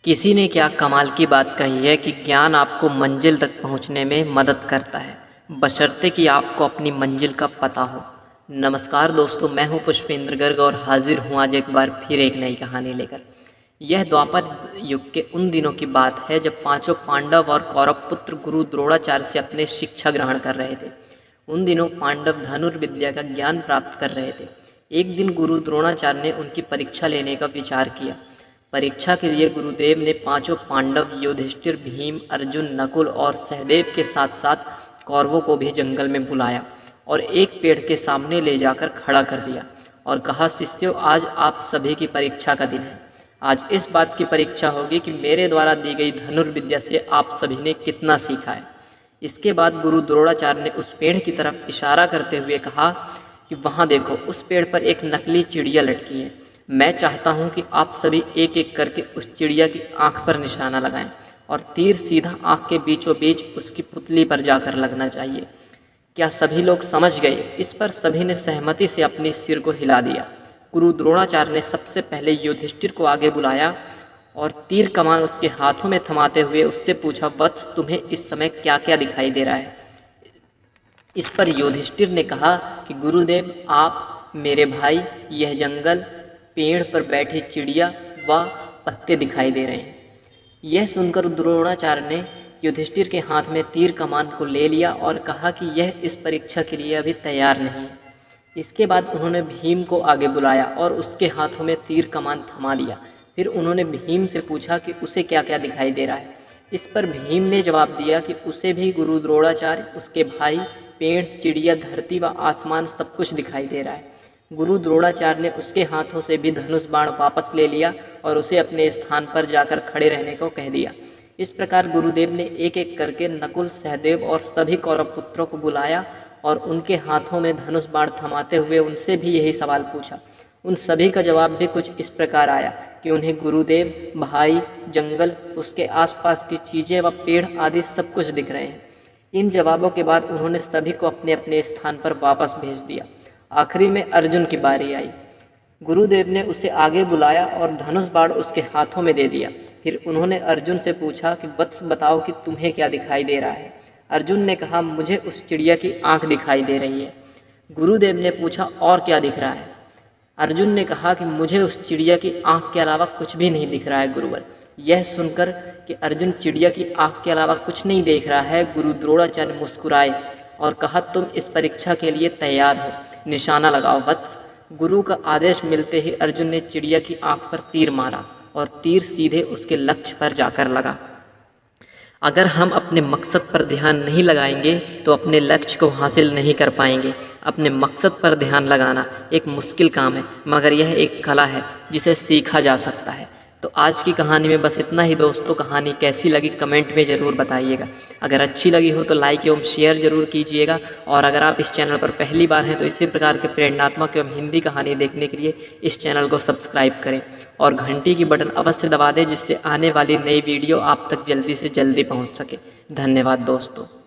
किसी ने क्या कमाल की बात कही है कि ज्ञान आपको मंजिल तक पहुंचने में मदद करता है, बशर्ते कि आपको अपनी मंजिल का पता हो। नमस्कार दोस्तों, मैं हूं पुष्पेंद्र गर्ग और हाजिर हूं आज एक बार फिर एक नई कहानी लेकर। यह द्वापर युग के उन दिनों की बात है जब पांचों पांडव और कौरव पुत्र गुरु द्रोणाचार्य से अपने शिक्षा ग्रहण कर रहे थे। उन दिनों पांडव धनुर्विद्या का ज्ञान प्राप्त कर रहे थे। एक दिन गुरु द्रोणाचार्य ने उनकी परीक्षा लेने का विचार किया। परीक्षा के लिए गुरुदेव ने पांचों पांडव युधिष्ठिर, भीम, अर्जुन, नकुल और सहदेव के साथ साथ कौरवों को भी जंगल में बुलाया और एक पेड़ के सामने ले जाकर खड़ा कर दिया और कहा, शिष्यों, आज आप सभी की परीक्षा का दिन है। आज इस बात की परीक्षा होगी कि मेरे द्वारा दी गई धनुर्विद्या से आप सभी ने कितना सीखा है। इसके बाद गुरु द्रोणाचार्य ने उस पेड़ की तरफ इशारा करते हुए कहा कि वहाँ देखो, उस पेड़ पर एक नकली चिड़िया लटकी है। मैं चाहता हूँ कि आप सभी एक एक करके उस चिड़िया की आँख पर निशाना लगाएं और तीर सीधा आँख के बीचों बीच उसकी पुतली पर जाकर लगना चाहिए। क्या सभी लोग समझ गए? इस पर सभी ने सहमति से अपने सिर को हिला दिया। गुरु द्रोणाचार्य ने सबसे पहले युधिष्ठिर को आगे बुलाया और तीर कमान उसके हाथों में थमाते हुए उससे पूछा, वत्स, तुम्हें इस समय क्या क्या दिखाई दे रहा है? इस पर युधिष्ठिर ने कहा कि गुरुदेव, आप, मेरे भाई, यह जंगल, पेड़ पर बैठी चिड़िया व पत्ते दिखाई दे रहे हैं। यह सुनकर द्रोणाचार्य ने युधिष्ठिर के हाथ में तीर कमान को ले लिया और कहा कि यह इस परीक्षा के लिए अभी तैयार नहीं है। इसके बाद उन्होंने भीम को आगे बुलाया और उसके हाथों में तीर कमान थमा लिया। फिर उन्होंने भीम से पूछा कि उसे क्या क्या दिखाई दे रहा है। इस पर भीम ने जवाब दिया कि उसे भी गुरु द्रोणाचार्य, उसके भाई, पेड़, चिड़िया, धरती व आसमान सब कुछ दिखाई दे रहा है। गुरु द्रोणाचार्य ने उसके हाथों से भी धनुष बाण वापस ले लिया और उसे अपने स्थान पर जाकर खड़े रहने को कह दिया। इस प्रकार गुरुदेव ने एक एक करके नकुल, सहदेव और सभी कौरव पुत्रों को बुलाया और उनके हाथों में धनुष बाण थमाते हुए उनसे भी यही सवाल पूछा। उन सभी का जवाब भी कुछ इस प्रकार आया कि उन्हें गुरुदेव, भाई, जंगल, उसके आसपास की चीज़ें व पेड़ आदि सब कुछ दिख रहे हैं। इन जवाबों के बाद उन्होंने सभी को अपने अपने स्थान पर वापस भेज दिया। आखिरी में अर्जुन की बारी आई। गुरुदेव ने उसे आगे बुलाया और धनुष बाण उसके हाथों में दे दिया। फिर उन्होंने अर्जुन से पूछा कि वत्स, बताओ कि तुम्हें क्या दिखाई दे रहा है? अर्जुन ने कहा, मुझे उस चिड़िया की आंख दिखाई दे रही है। गुरुदेव ने पूछा, और क्या दिख रहा है? अर्जुन ने कहा कि मुझे उस चिड़िया की आंख के अलावा कुछ भी नहीं दिख रहा है गुरुवर। यह सुनकर कि अर्जुन चिड़िया की आंख के अलावा कुछ नहीं देख रहा है, गुरु द्रोणाचार्य मुस्कुराए और कहा, तुम इस परीक्षा के लिए तैयार हो, निशाना लगाओ वत्स। गुरु का आदेश मिलते ही अर्जुन ने चिड़िया की आंख पर तीर मारा और तीर सीधे उसके लक्ष्य पर जाकर लगा। अगर हम अपने मकसद पर ध्यान नहीं लगाएंगे तो अपने लक्ष्य को हासिल नहीं कर पाएंगे। अपने मकसद पर ध्यान लगाना एक मुश्किल काम है, मगर यह एक कला है जिसे सीखा जा सकता है। तो आज की कहानी में बस इतना ही दोस्तों। कहानी कैसी लगी कमेंट में ज़रूर बताइएगा। अगर अच्छी लगी हो तो लाइक एवं शेयर ज़रूर कीजिएगा। और अगर आप इस चैनल पर पहली बार हैं तो इसी प्रकार के प्रेरणात्मक एवं हिंदी कहानी देखने के लिए इस चैनल को सब्सक्राइब करें और घंटी की बटन अवश्य दबा दें, जिससे आने वाली नई वीडियो आप तक जल्दी से जल्दी पहुँच सके। धन्यवाद दोस्तों।